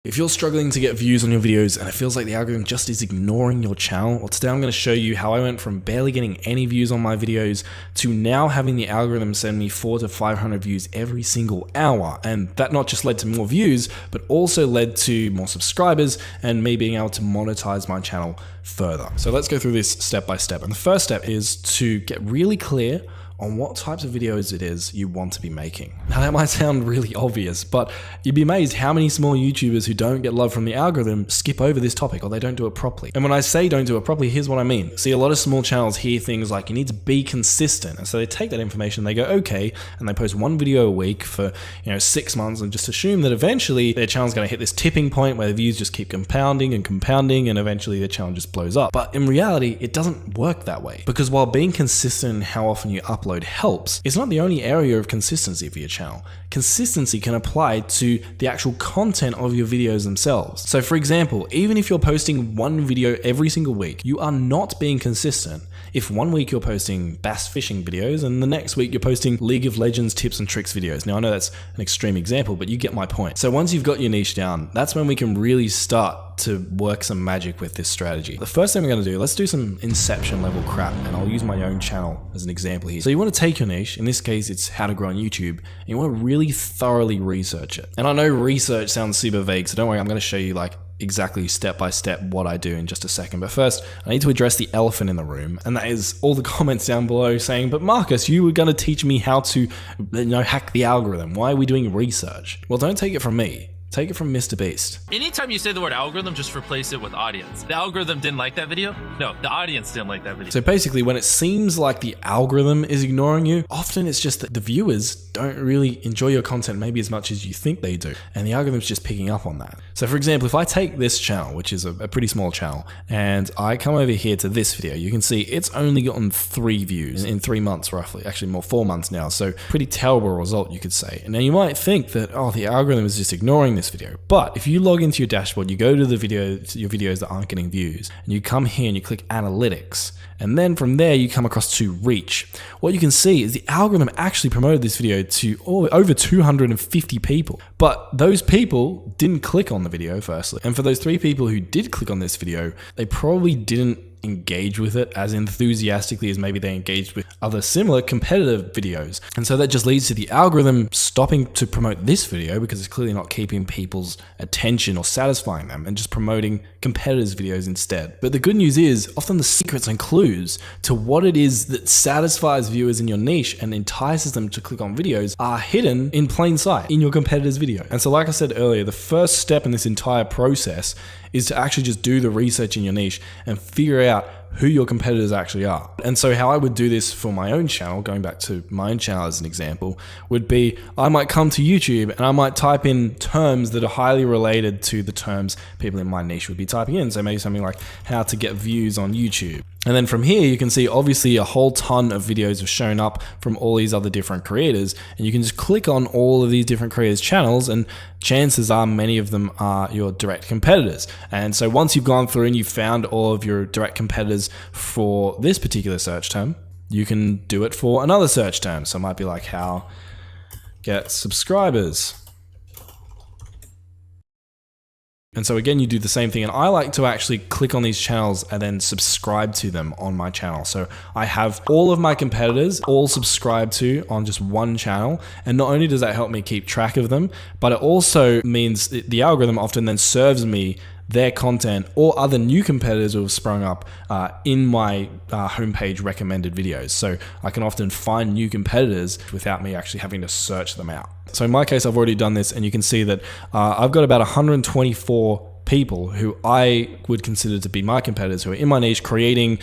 If you're struggling to get views on your videos and it feels like the algorithm just is ignoring your channel, well, today I'm going to show you how I went from barely getting any views on my videos to now having the algorithm send me 400 to 500 views every single hour. And that not just led to more views, but also led to more subscribers and me being able to monetize my channel further. So let's go through this step by step. And the first step is to get really clear on what types of videos it is you want to be making. Now that might sound really obvious, but you'd be amazed how many small YouTubers who don't get love from the algorithm skip over this topic or they don't do it properly. And when I say don't do it properly, here's what I mean. See, a lot of small channels hear things like you need to be consistent. And so they take that information, they go, okay, and they post one video a week for 6 months and just assume that eventually their channel's gonna hit this tipping point where the views just keep compounding and compounding and eventually their channel just blows up. But in reality, it doesn't work that way. Because while being consistent in how often you upload helps, it's not the only area of consistency for your channel. Consistency can apply to the actual content of your videos themselves. So for example, even if you're posting one video every single week, you are not being consistent if one week you're posting bass fishing videos and the next week you're posting League of Legends tips and tricks videos. Now I know that's an extreme example, but you get my point. So once you've got your niche down, that's when we can really start to work some magic with this strategy. The first thing we're going to do, let's do some inception level crap, and I'll use my own channel as an example here. So you want to take your niche, in this case it's how to grow on YouTube, and you want to really thoroughly research it. And I know research sounds super vague, so don't worry, I'm going to show you exactly step by step what I do in just a second. But first, I need to address the elephant in the room, and that is all the comments down below saying, but Marcus, you were going to teach me how to hack the algorithm. Why are we doing research? Well, don't take it from me. Take it from Mr. Beast. Anytime you say the word algorithm, just replace it with audience. The algorithm didn't like that video? No, the audience didn't like that video. So basically, when it seems like the algorithm is ignoring you, often it's just that the viewers don't really enjoy your content maybe as much as you think they do. And the algorithm's just picking up on that. So for example, if I take this channel, which is a pretty small channel, and I come over here to this video, you can see it's only gotten 3 views in 3 months roughly, actually more 4 months now. So pretty terrible result, you could say. And now you might think that, oh, the algorithm is just ignoring this video. But if you log into your dashboard, you go to your videos that aren't getting views, and you come here and you click analytics, and then from there you come across to reach. What you can see is the algorithm actually promoted this video to over 250 people, but those people didn't click on the video firstly. And for those 3 people who did click on this video, they probably didn't engage with it as enthusiastically as maybe they engaged with other similar competitive videos. And so that just leads to the algorithm stopping to promote this video because it's clearly not keeping people's attention or satisfying them, and just promoting competitors' videos instead. But the good news is often the secrets and clues to what it is that satisfies viewers in your niche and entices them to click on videos are hidden in plain sight in your competitor's video. And so like I said earlier, the first step in this entire process is to actually just do the research in your niche and figure out who your competitors actually are. And so how I would do this for my own channel, going back to my own channel as an example, would be I might come to YouTube and I might type in terms that are highly related to the terms people in my niche would be typing in. So maybe something like how to get views on YouTube. And then from here, you can see obviously a whole ton of videos have shown up from all these other different creators, and you can just click on all of these different creators' channels, and chances are many of them are your direct competitors. And so once you've gone through and you've found all of your direct competitors for this particular search term, you can do it for another search term. So it might be like how get subscribers. And so again, you do the same thing, and I like to actually click on these channels and then subscribe to them on my channel. So I have all of my competitors all subscribed to on just one channel, and not only does that help me keep track of them, but it also means the algorithm often then serves me their content or other new competitors who have sprung up in my homepage recommended videos. So I can often find new competitors without me actually having to search them out. So in my case, I've already done this, and you can see that I've got about 124 people who I would consider to be my competitors who are in my niche creating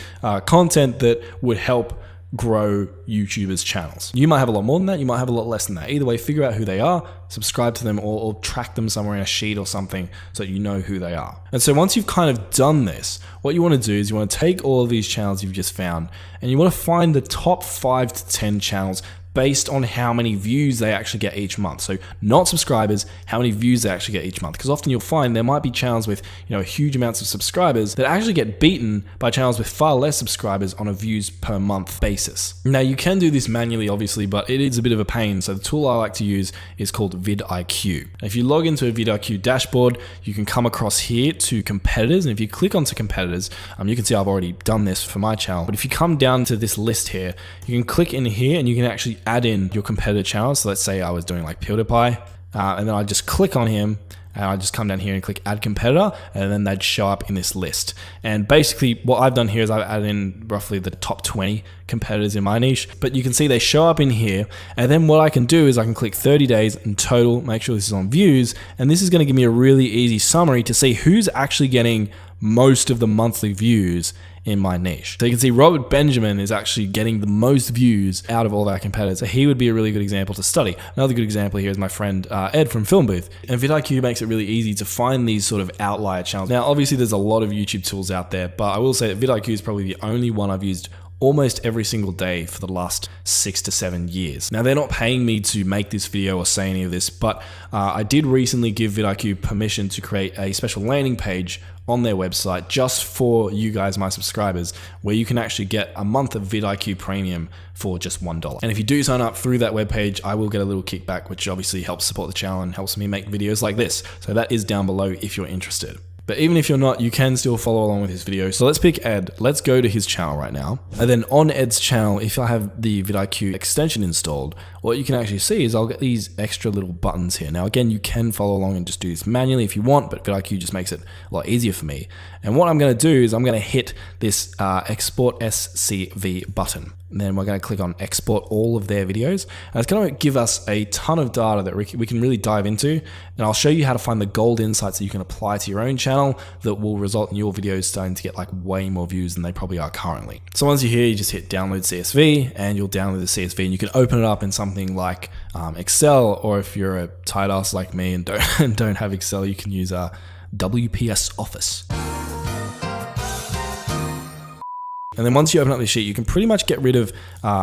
content that would help grow YouTubers' channels. You might have a lot more than that, you might have a lot less than that. Either way, figure out who they are, subscribe to them, or track them somewhere in a sheet or something so that you know who they are. And so once you've kind of done this, what you want to do is you want to take all of these channels you've just found, and you want to find the top 5 to 10 channels based on how many views they actually get each month. So not subscribers, how many views they actually get each month. Because often you'll find there might be channels with, huge amounts of subscribers that actually get beaten by channels with far less subscribers on a views per month basis. Now you can do this manually, obviously, but it is a bit of a pain. So the tool I like to use is called vidIQ. If you log into a vidIQ dashboard, you can come across here to competitors. And if you click onto competitors, you can see I've already done this for my channel. But if you come down to this list here, you can click in here and you can actually add in your competitor channels. So let's say I was doing like PewDiePie, and then I just click on him and I just come down here and click add competitor, and then they'd show up in this list. And basically what I've done here is I've added in roughly the top 20 competitors in my niche, but you can see they show up in here. And then what I can do is I can click 30 days in total, make sure this is on views, and this is going to give me a really easy summary to see who's actually getting most of the monthly views in my niche. So you can see Robert Benjamin is actually getting the most views out of all of our competitors. So he would be a really good example to study. Another good example here is my friend Ed from Film Booth. And vidIQ makes it really easy to find these sort of outlier channels. Now, obviously there's a lot of YouTube tools out there, but I will say that vidIQ is probably the only one I've used almost every single day for the last 6 to 7 years. Now, they're not paying me to make this video or say any of this, but I did recently give vidIQ permission to create a special landing page on their website just for you guys, my subscribers, where you can actually get a month of vidIQ Premium for just $1. And if you do sign up through that webpage, I will get a little kickback, which obviously helps support the channel and helps me make videos like this. So that is down below if you're interested. But even if you're not, you can still follow along with his video. So let's pick Ed. Let's go to his channel right now. And then on Ed's channel, if I have the vidIQ extension installed, what you can actually see is I'll get these extra little buttons here. Now, again, you can follow along and just do this manually if you want, but vidIQ just makes it a lot easier for me. And what I'm going to do is I'm going to hit this export SCV button. And then we're going to click on export all of their videos. And it's going to give us a ton of data that we can really dive into. And I'll show you how to find the gold insights that you can apply to your own channel that will result in your videos starting to get like way more views than they probably are currently. So once you're here, you just hit download CSV and you'll download the CSV, and you can open it up in something like Excel, or if you're a tight ass like me and don't have Excel, you can use WPS Office. And then once you open up this sheet, you can pretty much get rid of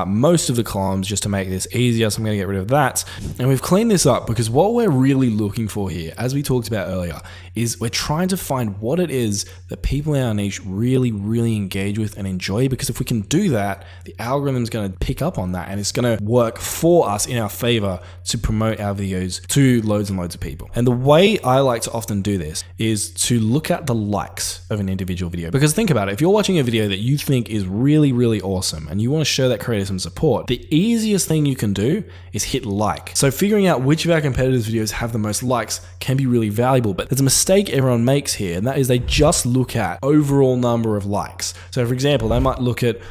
most of the columns just to make this easier. So I'm going to get rid of that. And we've cleaned this up because what we're really looking for here, as we talked about earlier, is we're trying to find what it is that people in our niche really, really engage with and enjoy. Because if we can do that, the algorithm is going to pick up on that and it's going to work for us in our favor to promote our videos to loads and loads of people. And the way I like to often do this is to look at the likes of an individual video. Because think about it, if you're watching a video that you think is really, really awesome and you want to show that creator some support, the easiest thing you can do is hit like. So figuring out which of our competitors' videos have the most likes can be really valuable, but there's a mistake everyone makes here, and that is they just look at overall number of likes. So for example, they might look at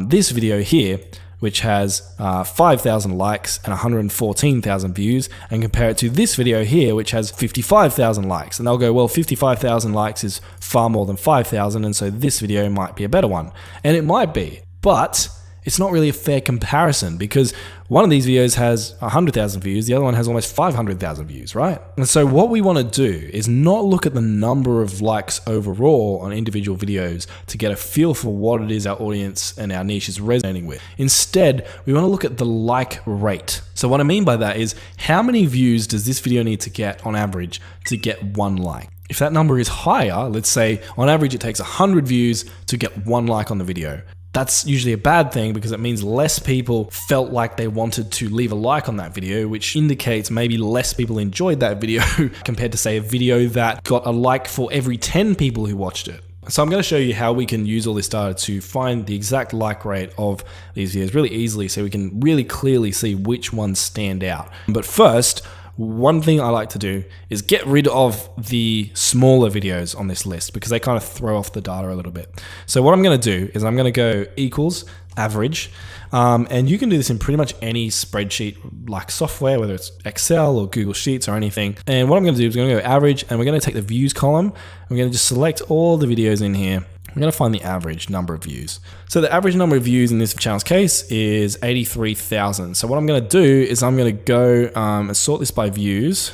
this video here, which has 5,000 likes and 114,000 views, and compare it to this video here, which has 55,000 likes. And they'll go, well, 55,000 likes is far more than 5,000, and so this video might be a better one. And it might be, but it's not really a fair comparison because one of these videos has 100,000 views, the other one has almost 500,000 views, right? And so what we want to do is not look at the number of likes overall on individual videos to get a feel for what it is our audience and our niche is resonating with. Instead, we want to look at the like rate. So what I mean by that is how many views does this video need to get on average to get one like? If that number is higher, let's say on average it takes 100 views to get one like on the video. That's usually a bad thing because it means less people felt like they wanted to leave a like on that video, which indicates maybe less people enjoyed that video compared to, say, a video that got a like for every 10 people who watched it. So I'm going to show you how we can use all this data to find the exact like rate of these videos really easily so we can really clearly see which ones stand out. But first, one thing I like to do is get rid of the smaller videos on this list because they kind of throw off the data a little bit. So what I'm going to do is I'm going to go equals average, and you can do this in pretty much any spreadsheet like software, whether it's Excel or Google Sheets or anything. And what I'm going to do is I'm going to go average, and we're going to take the views column. We're going to just select all the videos in here. I'm going to find the average number of views. So the average number of views in this channel's case is 83,000. So what I'm going to do is I'm going to go and sort this by views,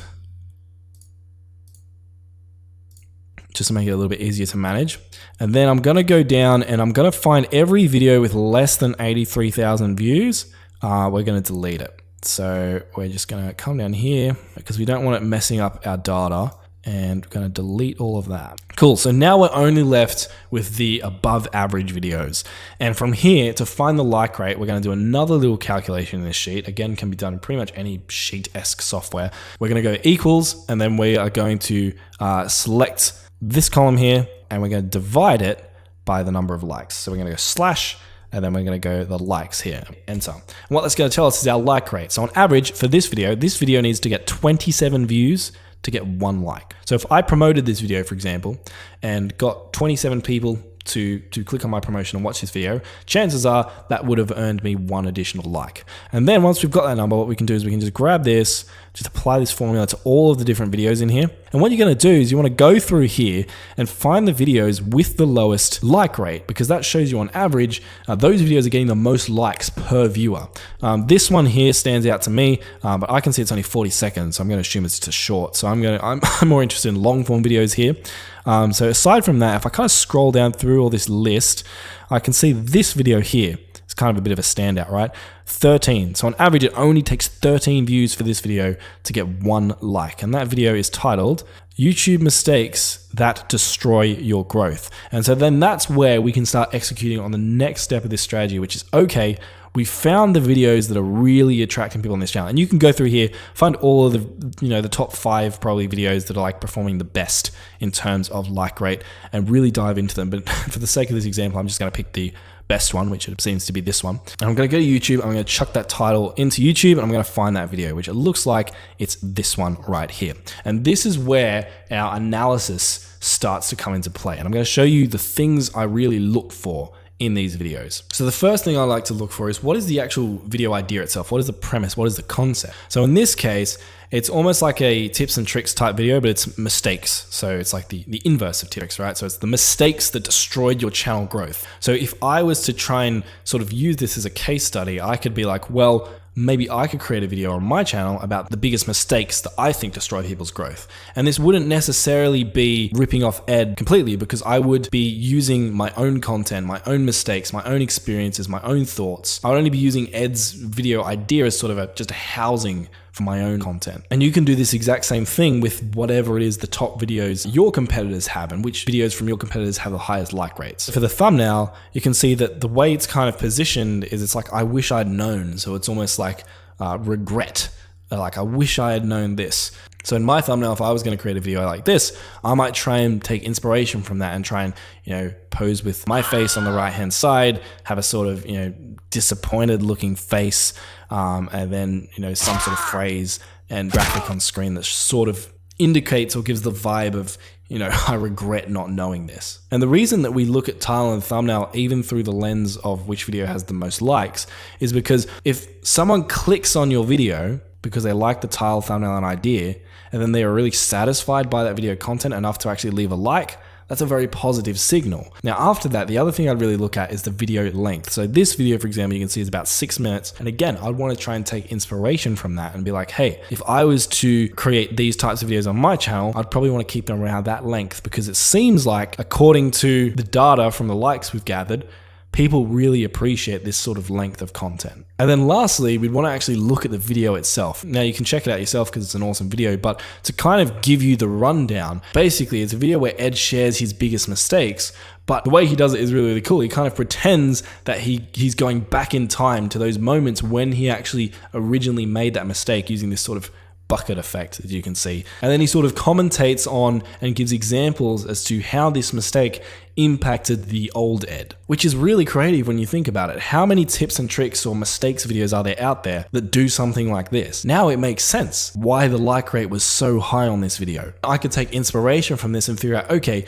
just to make it a little bit easier to manage. And then I'm going to go down and I'm going to find every video with less than 83,000 views. we're going to delete it. So we're just going to come down here because we don't want it messing up our data, and we're going to delete all of that. Cool. So now we're only left with the above average videos. And from here, to find the like rate, we're going to do another little calculation in this sheet. Again, can be done in pretty much any sheet-esque software. We're going to go equals, and then we are going to select this column here, and we're going to divide it by the number of likes. So we're going to go slash, and then we're going to go the likes here, enter. And what that's going to tell us is our like rate. So on average for this video needs to get 27 views to get 1 like. So if I promoted this video, for example, and got 27 people to click on my promotion and watch this video, chances are that would have earned me 1 additional like. And then once we've got that number, what we can do is we can just grab this, just apply this formula to all of the different videos in here. And what you're going to do is you want to go through here and find the videos with the lowest like rate, because that shows you on average, those videos are getting the most likes per viewer. This one here stands out to me, but I can see it's only 40 seconds. So I'm going to assume it's just short. So I'm more interested in long form videos here. So aside from that, if I kind of scroll down through all this list, I can see this video here. It's kind of a bit of a standout, right? 13. So on average, it only takes 13 views for this video to get 1 like. And that video is titled YouTube Mistakes That Destroy Your Growth. And so then that's where we can start executing on the next step of this strategy, which is, okay, we found the videos that are really attracting people on this channel. And you can go through here, find all of the, the top 5 probably videos that are like performing the best in terms of like rate and really dive into them. But for the sake of this example, I'm just going to pick the best one, which it seems to be this one. And I'm going to go to YouTube. I'm going to chuck that title into YouTube, and I'm going to find that video, which it looks like it's this one right here. And this is where our analysis starts to come into play. And I'm going to show you the things I really look for in these videos. So the first thing I like to look for is, what is the actual video idea itself? What is the premise? What is the concept? So in this case, it's almost like a tips and tricks type video, but it's mistakes. So it's like the inverse of tips, right? So it's the mistakes that destroyed your channel growth. So if I was to try and sort of use this as a case study, I could be like, well, maybe I could create a video on my channel about the biggest mistakes that I think destroy people's growth. And this wouldn't necessarily be ripping off Ed completely, because I would be using my own content, my own mistakes, my own experiences, my own thoughts. I would only be using Ed's video idea as sort of just a housing for my own content. And you can do this exact same thing with whatever it is the top videos your competitors have, and which videos from your competitors have the highest like rates. For the thumbnail, you can see that the way it's kind of positioned is it's like, I wish I'd known. So it's almost like regret. Like, I wish I had known this. So in my thumbnail, if I was going to create a video like this, I might try and take inspiration from that and try and, pose with my face on the right-hand side, have a sort of, disappointed looking face, and then, some sort of phrase and graphic on screen that sort of indicates or gives the vibe of, I regret not knowing this. And the reason that we look at title and thumbnail even through the lens of which video has the most likes is because if someone clicks on your video because they like the title, thumbnail, and idea, and then they are really satisfied by that video content enough to actually leave a like, that's a very positive signal. Now, after that, the other thing I'd really look at is the video length. So this video, for example, you can see is about 6 minutes. And again, I'd want to try and take inspiration from that and be like, hey, if I was to create these types of videos on my channel, I'd probably want to keep them around that length, because it seems like, according to the data from the likes we've gathered, people really appreciate this sort of length of content. And then lastly, we'd want to actually look at the video itself. Now you can check it out yourself because it's an awesome video, but to kind of give you the rundown, basically it's a video where Ed shares his biggest mistakes, but the way he does it is really, really cool. He kind of pretends that he's going back in time to those moments when he actually originally made that mistake, using this sort of bucket effect, as you can see. And then he sort of commentates on and gives examples as to how this mistake impacted the old Ed, which is really creative when you think about it. How many tips and tricks or mistakes videos are there out there that do something like this? Now it makes sense why the like rate was so high on this video. I could take inspiration from this and figure out, okay,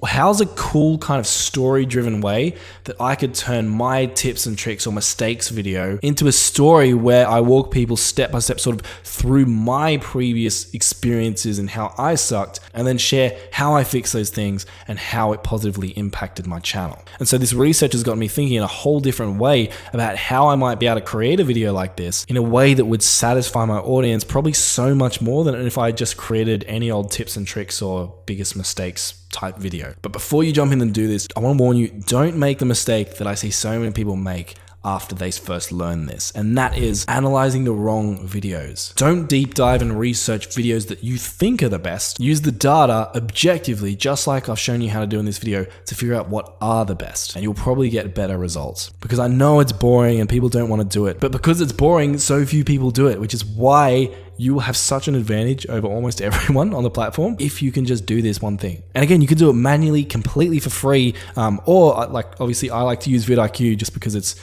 how's a cool kind of story-driven way that I could turn my tips and tricks or mistakes video into a story where I walk people step by step sort of through my previous experiences and how I sucked, and then share how I fixed those things and how it positively impacted my channel. And so this research has got me thinking in a whole different way about how I might be able to create a video like this in a way that would satisfy my audience probably so much more than if I just created any old tips and tricks or biggest mistakes type video. But before you jump in and do this, I want to warn you, don't make the mistake that I see so many people make after they first learn this, and that is analyzing the wrong videos. Don't deep dive and research videos that you think are the best. Use the data objectively, just like I've shown you how to do in this video, to figure out what are the best, and you'll probably get better results. Because I know it's boring and people don't want to do it, but because it's boring, so few people do it, which is why you will have such an advantage over almost everyone on the platform if you can just do this one thing. And again, you can do it manually, completely for free, or like obviously I like to use vidIQ just because it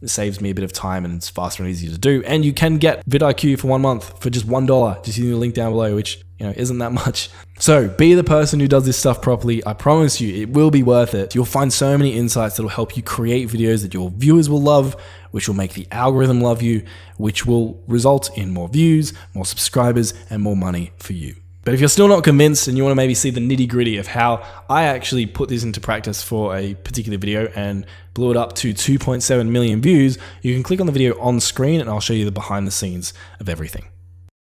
saves me a bit of time and it's faster and easier to do. And you can get vidIQ for 1 month for just $1, just using the link down below, which isn't that much. So be the person who does this stuff properly. I promise you, it will be worth it. You'll find so many insights that will help you create videos that your viewers will love, which will make the algorithm love you, which will result in more views, more subscribers, and more money for you. But if you're still not convinced and you want to maybe see the nitty gritty of how I actually put this into practice for a particular video and blew it up to 2.7 million views, you can click on the video on screen and I'll show you the behind the scenes of everything.